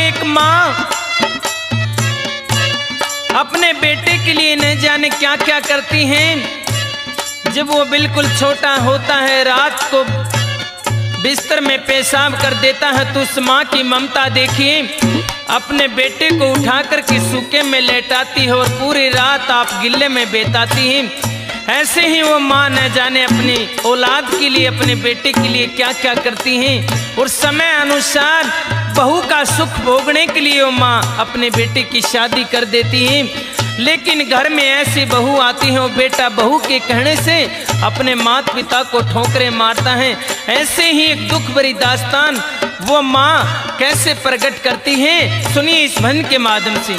एक माँ अपने बेटे के लिए न जाने क्या क्या करती हैं। जब वो बिल्कुल छोटा होता है, रात को बिस्तर में पेशाब कर देता है, तो उस माँ की ममता देखिए, अपने बेटे को उठाकर के सूखे में लेटाती है और पूरी रात आप गिल्ले में बेताती हैं। ऐसे ही वो माँ न जाने अपनी औलाद के लिए, अपने बेटे के लिए क्या क्या करती हैं और समय अनुसार बहू का सुख भोगने के लिए वो माँ अपने बेटे की शादी कर देती हैं। लेकिन घर में ऐसी बहू आती है, वो बेटा बहू के कहने से अपने माता पिता को ठोकरें मारता है। ऐसे ही एक दुख भरी दास्तान वो माँ कैसे प्रकट करती है, सुनिए इस भजन के माध्यम से।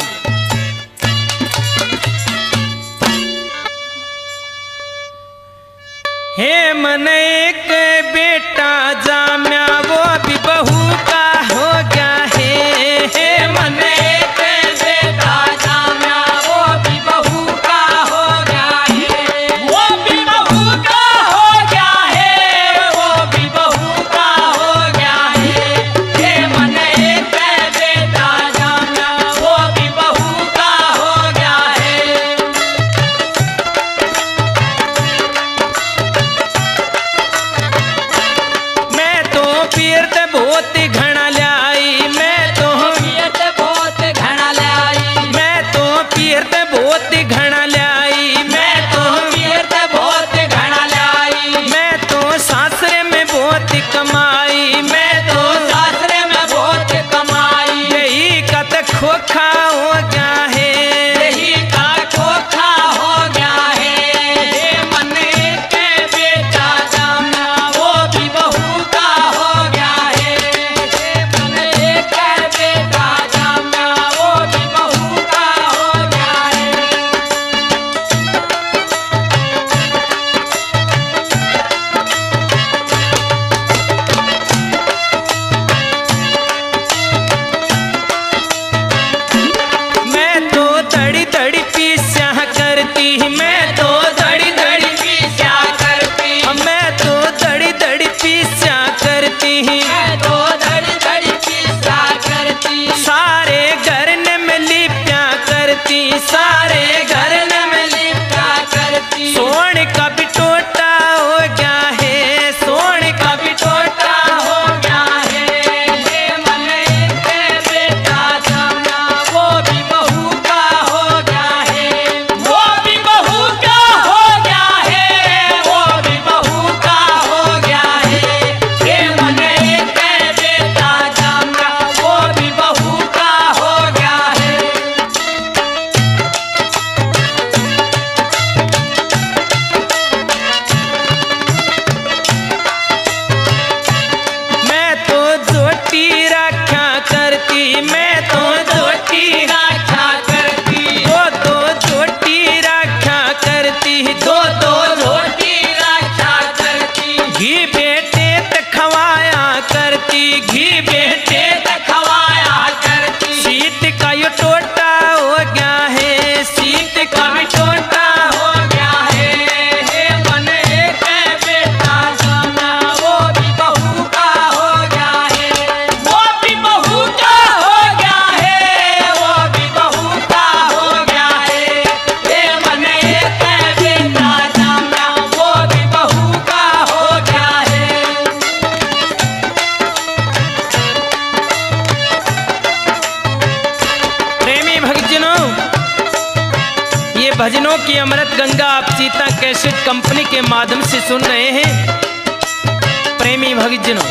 हे मन एक बेटा जाम्या वो भी बहू का हो गया है। हे मन एक बेटा जाम्या वो भी बहू का हो गया है। वो भी बहू का हो गया है। वो भी बहू का हो गया है। हे मन एक बेटा जाम्या वो भी बहू का हो गया है। पीरत बहुत घना लाई, मैं तो पीरत बहुत घना लाई, मैं तो पीरत बहुत घना लाई, मैं तो पीरत बहुत घना लाई, मैं तो सासरे में बहुत कमाई, मैं तो सासरे में बहुत कमाई। यही का तो खोखा हो गया है, यही का खोखा हो गया है। हे मन के बेटा जाना वो भी बहू का हो गया है। हे मन के बेटा जाना वो भी बहू का हो गया है। मैं तो धड़ी धड़ी पीस्या करती, मैं तो धड़ी धड़ी पीस्या करती, मैं तो धड़ी धड़ी पीस्या करती, मैं तो धड़ी धड़ी पीस्या करती। सारे घर ने में लिप्या करती, सारे घर ने में लिप्या करती। सोने का भी टोटा हो गया है, सोने का भी टोटा हो गया है। हे मन के बेटा जाना वो भी बहू का हो गया है। वो भी बहू का हो गया है। वो भी बहू का हो गया है। हे मन के बेटा जाना वो भी बहू का हो गया है। मैं तो जोटी रखा करती, मैं तो जोटी रखा करती, दो जोटी रखा करती, दो जोटी रखा करती। घी बेटे त खवाया करती, घी बेटे त खवाया करती। सीत का यो टोटा हो गया है, सीत का भी टोटा हो गया है। हे मन के बेटा जाना वो भी बहू का हो गया है। वो भी बहू का हो गया है। वो भी बहू का हो गया है। हे मन के बेटा जाना वो भी बहू का हो गया है। प्रेमी भक्तजनों, ये भजनों की अमृत गंगा आप सीता कैसेट कंपनी के माध्यम से सुन रहे हैं। प्रेमी भक्तजनों,